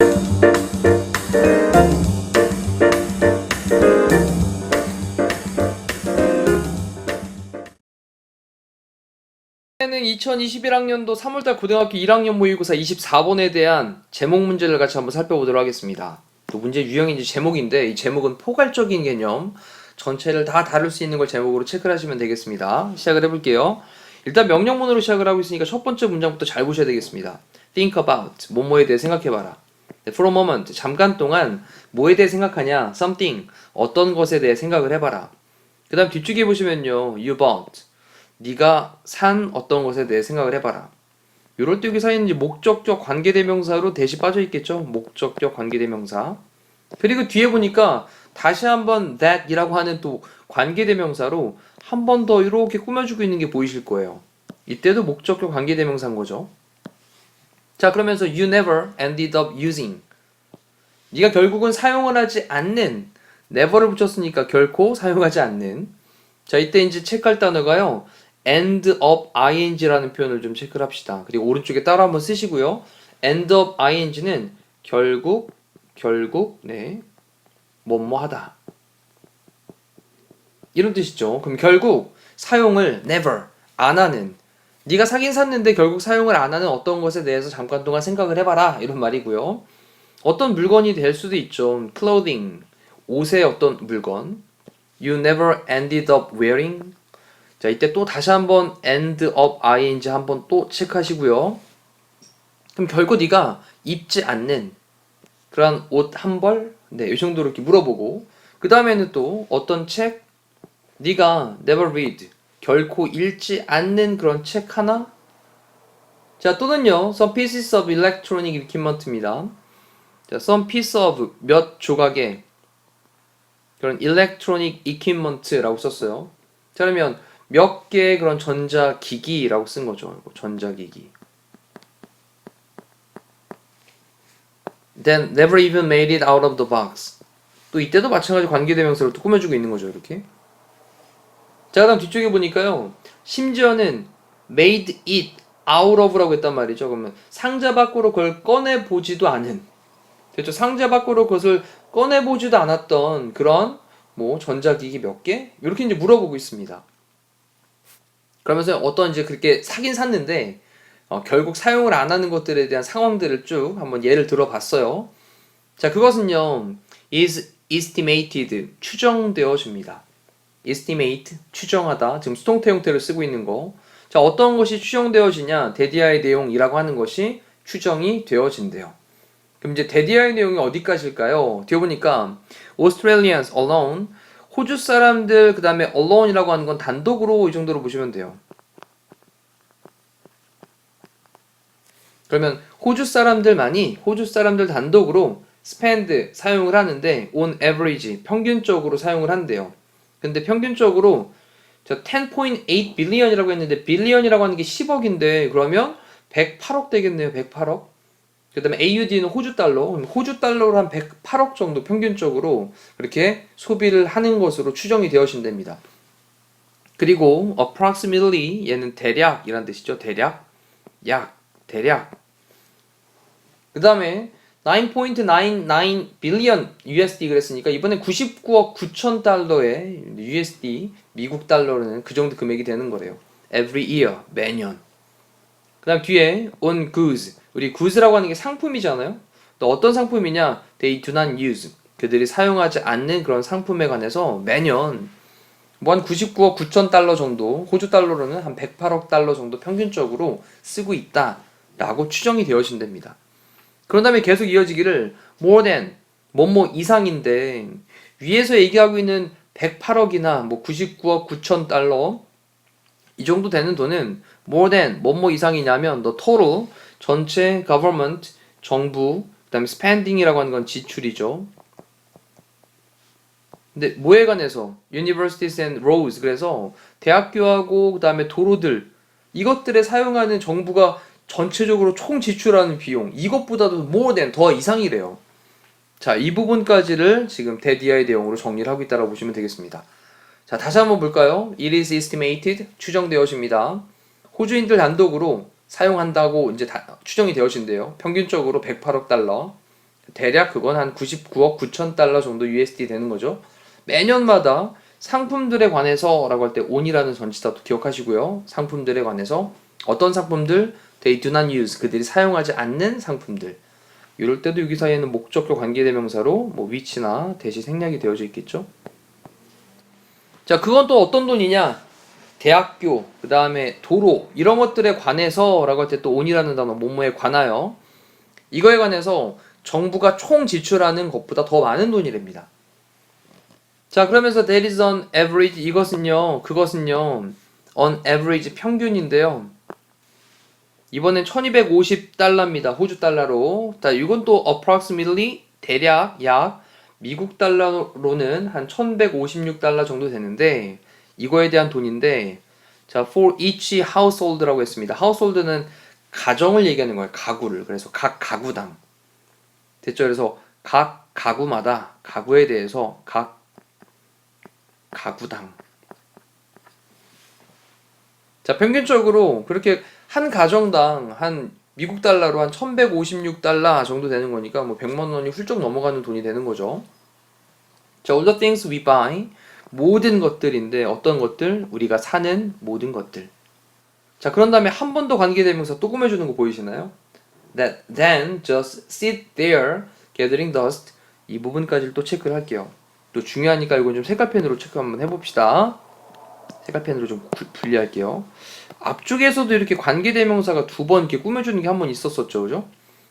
는 2021학년도 3월달 고등학교 1학년 모의고사 24번에 대한 제목 문제를 같이 한번 살펴보도록 하겠습니다. 또 문제 유형이 이제 제목인데, 이 제목은 포괄적인 개념, 전체를 다 다룰 수 있는 걸 제목으로 체크를 하시면 되겠습니다. 시작을 해볼게요. 일단 명령문으로 시작을 하고 있으니까 첫 번째 문장부터 잘 보셔야 되겠습니다. Think about, 뭐뭐에 대해 생각해봐라. For a moment, 잠깐 동안 뭐에 대해 생각하냐? Something, 어떤 것에 대해 생각을 해봐라. 그 다음 뒤쪽에 보시면요. You bought, 네가 산 어떤 것에 대해 생각을 해봐라. 이럴 때 여기 사이는 이제 목적격 관계대명사로 대시 빠져 있겠죠. 목적격 관계대명사. 그리고 뒤에 보니까 다시 한번 that이라고 하는 또 관계대명사로 한 번 더 이렇게 꾸며주고 있는 게 보이실 거예요. 이때도 목적격 관계대명사인 거죠. 자, 그러면서 you never ended up using, 네가 결국은 사용을 하지 않는, never를 붙였으니까 결코 사용하지 않는. 자, 이때 이제 체크할 단어가요, end up ing라는 표현을 좀 체크를 합시다. 그리고 오른쪽에 따로 한번 쓰시고요. end up ing는 결국, 네, 뭐뭐 하다, 이런 뜻이죠. 그럼 결국 사용을 never, 안 하는, 네가 사긴 샀는데 결국 사용을 안 하는 어떤 것에 대해서 잠깐 동안 생각을 해봐라, 이런 말이고요. 어떤 물건이 될 수도 있죠. clothing, 옷의 어떤 물건. You never ended up wearing. 자, 이때 또 다시 한번 end up ing 한번 또 체크하시고요. 그럼 결국 네가 입지 않는 그런 옷 한 벌? 네, 이 정도로 이렇게 물어보고, 그 다음에는 또 어떤 책? 네가 never read, 결코 읽지 않는 그런 책 하나? 자, 또는요, some pieces of electronic equipment입니다. 자, some piece of, 몇 조각의 그런 electronic equipment라고 썼어요. 자, 그러면 몇 개의 그런 전자기기라고 쓴 거죠. 전자기기. Then never even made it out of the box. 또 이때도 마찬가지 관계대명사로 또 꾸며주고 있는 거죠. 이렇게. 자, 그 다음 뒤쪽에 보니까요. 심지어는 made it out of라고 했단 말이죠. 그러면 상자 밖으로 그걸 꺼내보지도 않은. 그렇죠. 상자 밖으로 그것을 꺼내보지도 않았던 그런 뭐 전자기기 몇 개? 이렇게 이제 물어보고 있습니다. 그러면서 어떤 이제 그렇게 사긴 샀는데 결국 사용을 안 하는 것들에 대한 상황들을 쭉 한번 예를 들어봤어요. 자, 그것은요, is estimated, 추정되어집니다. estimate, 추정하다. 지금 수동태 형태를 쓰고 있는 거. 자, 어떤 것이 추정되어지냐? 데디아의 내용이라고 하는 것이 추정이 되어진대요. 그럼 이제 데디아의 내용이 어디까지일까요? 뒤에 보니까 Australians alone, 호주 사람들, 그 다음에 alone이라고 하는 건 단독으로 이 정도로 보시면 돼요. 그러면 호주 사람들만이, 호주 사람들 단독으로 spend, 사용을 하는데 on average, 평균적으로 사용을 한대요. 근데 평균적으로 저 10.8 billion이라고 했는데 billion이라고 하는 게 10억인데 그러면 108억 되겠네요. 108억. 그 다음에 AUD는 호주 달러, 호주 달러로 한 108억 정도 평균적으로 그렇게 소비를 하는 것으로 추정이 되어진답니다. 그리고 approximately, 얘는 대략 이란 뜻이죠. 대략, 약, 대략. 그 다음에 9.99 billion USD 그랬으니까 이번에 99억 9천 달러의 USD, 미국 달러로는 그 정도 금액이 되는 거래요. Every year, 매년. 그 다음 뒤에 on goods, 우리 goods라고 하는 게 상품이잖아요. 또 어떤 상품이냐? They do not use, 그들이 사용하지 않는 그런 상품에 관해서 매년 뭐 한 99억 9천 달러 정도, 호주 달러로는 한 108억 달러 정도 평균적으로 쓰고 있다라고 추정이 되어진답니다. 그런 다음에 계속 이어지기를 more than, 뭐뭐 이상인데 위에서 얘기하고 있는 108억이나 뭐 99억 9천 달러 이 정도 되는 돈은 more than, 뭐뭐 이상이냐면 the total, 전체 government, 정부, 그 다음에 spending이라고 하는 건 지출이죠. 근데 뭐에 관해서? universities and roads, 그래서 대학교하고 그 다음에 도로들, 이것들에 사용하는 정부가 전체적으로 총 지출하는 비용, 이것보다도 more than, 더 이상이래요. 자, 이 부분까지를 지금 데디아의 내용으로 정리를 하고 있다고 보시면 되겠습니다. 자, 다시 한번 볼까요? It is estimated, 추정되어집니다. 호주인들 단독으로 사용한다고 이제 추정이 되어진대요. 평균적으로 108억 달러. 대략 그건 한 99억 9천 달러 정도 USD 되는 거죠. 매년마다 상품들에 관해서라고 할 때 on이라는 전치사도 기억하시고요. 상품들에 관해서 어떤 상품들 they do not use 그들이 사용하지 않는 상품들 이럴 때도 여기 사이에는 목적격 관계대명사로 뭐 which나 대시 생략이 되어져 있겠죠. 자, 그건 또 어떤 돈이냐? 대학교, 그 다음에 도로 이런 것들에 관해서라고 할 때 또 on이라는 단어 뭐뭐에 관하여 이거에 관해서 정부가 총 지출하는 것보다 더 많은 돈이랍니다. 자, 그러면서 there is on average 그것은요 on average 평균인데요. 이번엔 1250달러입니다. 호주 달러로. 자, 이건 또 approximately 대략 약 미국 달러로는 한 1156달러 정도 되는데 이거에 대한 돈인데 자, for each household라고 했습니다. household는 가정을 얘기하는 거예요. 가구를. 그래서 각 가구당. 됐죠? 그래서 각 가구마다 가구에 대해서 각 가구당. 자, 평균적으로 그렇게 한 가정당 한 미국 달러로 한 1156달러 정도 되는 거니까 뭐 100만 원이 훌쩍 넘어가는 돈이 되는 거죠. 자, all the things we buy 모든 것들인데 어떤 것들? 우리가 사는 모든 것들. 자, 그런 다음에 한 번 더 관계대명사 또 꾸며주는 거 보이시나요? That then just sit there gathering dust. 이 부분까지를 또 체크를 할게요. 또 중요하니까 이건 좀 색깔펜으로 체크 한번 해봅시다. 색깔펜으로 좀 분리할게요. 앞쪽에서도 이렇게 관계대명사가 두 번 이렇게 꾸며주는 게 한 번 있었었죠, 그죠?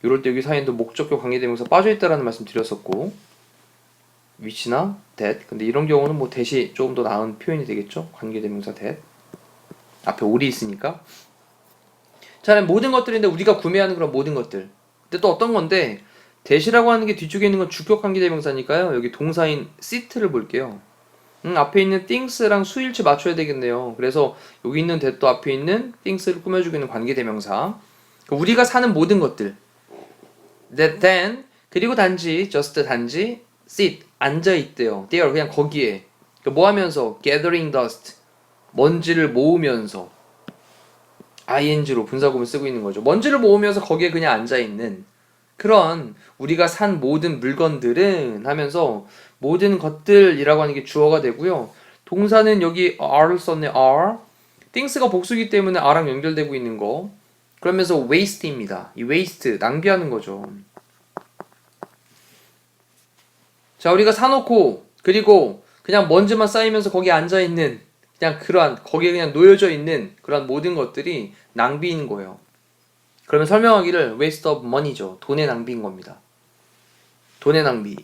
이럴 때 여기 사이에도 목적격 관계대명사 빠져있다라는 말씀 드렸었고, which나 that. 근데 이런 경우는 뭐 that이 조금 더 나은 표현이 되겠죠? 관계대명사 that. 앞에 올이 있으니까. 자, 모든 것들인데 우리가 구매하는 그런 모든 것들. 근데 또 어떤 건데, that이라고 하는 게 뒤쪽에 있는 건 주격 관계대명사니까요. 여기 동사인 sit를 볼게요. 앞에 있는 things랑 수일치 맞춰야 되겠네요. 그래서 여기 있는 that도 앞에 있는 things를 꾸며주고 있는 관계대명사. 우리가 사는 모든 것들. That then 그리고 단지 just 단지 sit 앉아 있대요. They are 그냥 거기에. 뭐 하면서 gathering dust 먼지를 모으면서 ing로 분사구문 쓰고 있는 거죠. 먼지를 모으면서 거기에 그냥 앉아 있는 그런 우리가 산 모든 물건들은 하면서 모든 것들이라고 하는 게 주어가 되고요. 동사는 여기 are를 썼네. are. things가 복수기 때문에 are랑 연결되고 있는 거. 그러면서 waste입니다. 이 waste 낭비하는 거죠. 자, 우리가 사놓고 그리고 그냥 먼지만 쌓이면서 거기에 앉아있는 그냥 그러한 거기에 그냥 놓여져 있는 그런 모든 것들이 낭비인 거예요. 그러면 설명하기를 waste of money죠. 돈의 낭비인 겁니다. 돈의 낭비.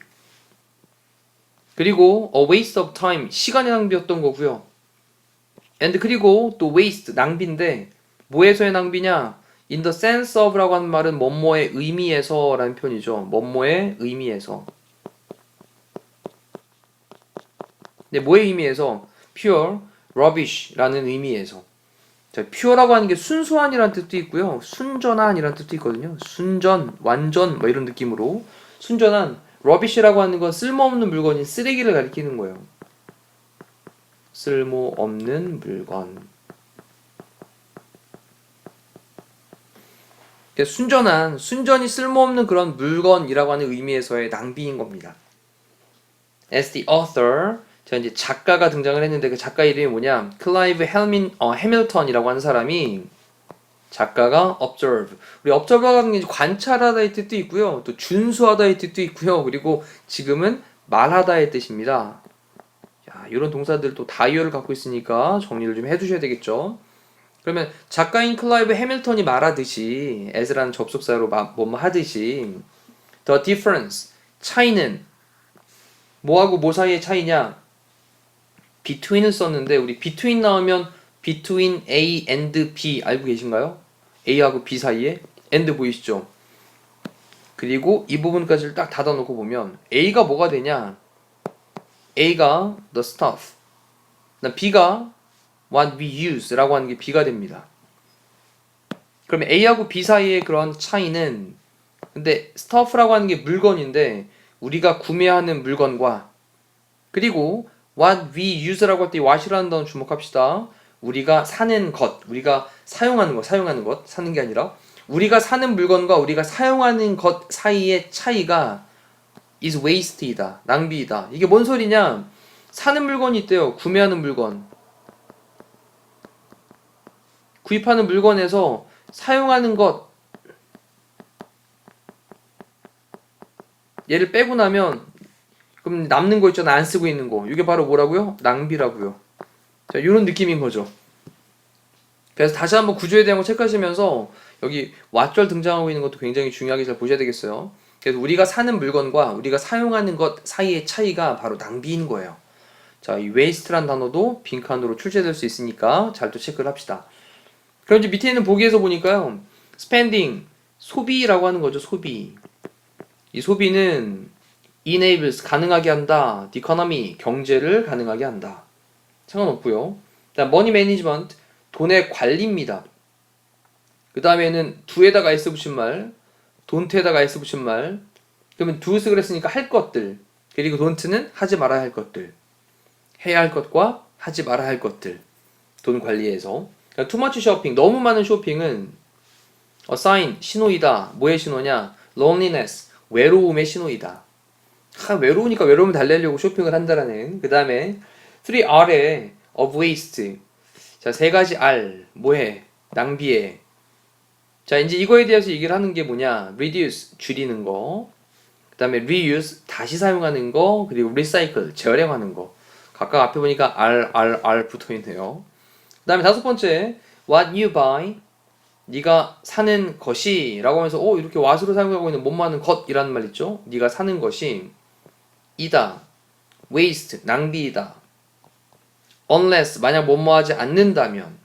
그리고 a waste of time 시간의 낭비였던 거고요. and 그리고 또 waste 낭비인데 뭐에서의 낭비냐? in the sense of라고 하는 말은 뭐뭐의 의미에서 라는 표현이죠. 뭐뭐의 의미에서. 근데 뭐의 의미에서? pure, rubbish라는 의미에서. 자, pure라고 하는 게 순수한이라는 뜻도 있고요. 순전한이라는 뜻도 있거든요. 순전, 완전 뭐 이런 느낌으로 순전한 rubbish라고 하는 건 쓸모없는 물건인 쓰레기를 가리키는 거예요. 쓸모없는 물건. 그러니까 순전히 쓸모없는 그런 물건이라고 하는 의미에서의 낭비인 겁니다. As the author, 자 이제 작가가 등장을 했는데 그 작가 이름이 뭐냐? 클라이브 해밀턴이라고 하는 사람이 작가가 observe. 우리 observe가 하는 게 관찰하다의 뜻도 있고요. 또 준수하다의 뜻도 있고요. 그리고 지금은 말하다의 뜻입니다. 자, 이런 동사들 또 다이어를 갖고 있으니까 정리를 좀 해두셔야 되겠죠. 그러면 작가인 클라이브 해밀턴이 말하듯이 as라는 접속사로 뭐뭐 하듯이 the difference 차이는 뭐하고 뭐 사이의 차이냐? between을 썼는데 우리 between 나오면 between A and B 알고 계신가요? A하고 B 사이에 and 보이시죠? 그리고 이 부분까지를 딱 닫아놓고 보면 A가 뭐가 되냐? A가 the stuff, B가 what we use라고 하는 게 B가 됩니다. 그러면 A하고 B 사이의 그런 차이는 근데 stuff라고 하는 게 물건인데 우리가 구매하는 물건과 그리고 what we use라고 할 때 what이라는 단어 주목합시다. 우리가 사는 것, 우리가 사용하는 것, 사는 게 아니라 우리가 사는 물건과 우리가 사용하는 것 사이의 차이가 is waste이다. 낭비이다. 이게 뭔 소리냐? 사는 물건이 있대요. 구매하는 물건. 구입하는 물건에서 사용하는 것 얘를 빼고 나면 그럼 남는 거 있잖아. 안 쓰고 있는 거. 이게 바로 뭐라고요? 낭비라고요. 자, 이런 느낌인 거죠. 그래서 다시 한번 구조에 대한 거 체크하시면서 여기 왓절 등장하고 있는 것도 굉장히 중요하게 잘 보셔야 되겠어요. 그래서 우리가 사는 물건과 우리가 사용하는 것 사이의 차이가 바로 낭비인 거예요. 자, 이 waste란 단어도 빈칸으로 출제될 수 있으니까 잘 또 체크를 합시다. 그럼 이제 밑에 있는 보기에서 보니까요. spending, 소비라고 하는 거죠. 소비. 이 소비는 enables, 가능하게 한다. the economy, 경제를 가능하게 한다. 상관없고요. 일단 money management, 돈의 관리입니다. 그 다음에는 do에다가 s 붙인 말, don't에다가 s 붙인 말. 그러면 do's 그랬으니까 할 것들. 그리고 don't는 하지 말아야 할 것들. 해야 할 것과 하지 말아야 할 것들. 돈 관리에서. 그러니까 too much shopping, 너무 많은 쇼핑은 a sign, 신호이다. 뭐의 신호냐? loneliness, 외로움의 신호이다. 외로우니까 외로움을 달래려고 쇼핑을 한다라는. 그 다음에 3R에 of waste. 자, 세 가지 R. 뭐해? 낭비해. 자, 이제 이거에 대해서 얘기를 하는 게 뭐냐? reduce, 줄이는 거. 그 다음에 reuse, 다시 사용하는 거. 그리고 recycle, 재활용하는 거. 각각 앞에 보니까 R 붙어 있네요. 그 다음에 다섯 번째, what you buy. 네가 사는 것이 라고 하면서 이렇게 what으로 사용하고 있는 못 많은 것이라는 말 있죠? 네가 사는 것이 이다. waste, 낭비이다. unless, 만약 뭐뭐 하지 않는다면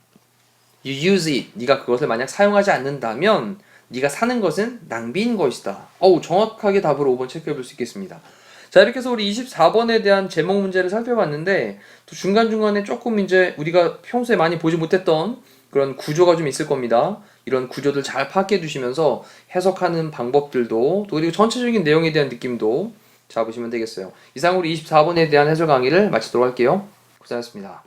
you use it, 네가 그것을 만약 사용하지 않는다면 네가 사는 것은 낭비인 것이다. 정확하게 답으로 5번 체크해 볼 수 있겠습니다. 자, 이렇게 해서 우리 24번에 대한 제목 문제를 살펴봤는데 또 중간중간에 조금 이제 우리가 평소에 많이 보지 못했던 그런 구조가 좀 있을 겁니다. 이런 구조들 잘 파악해 두시면서 해석하는 방법들도 또 그리고 전체적인 내용에 대한 느낌도 잡으시면 되겠어요. 이상으로 24번에 대한 해설 강의를 마치도록 할게요. 고생하셨습니다.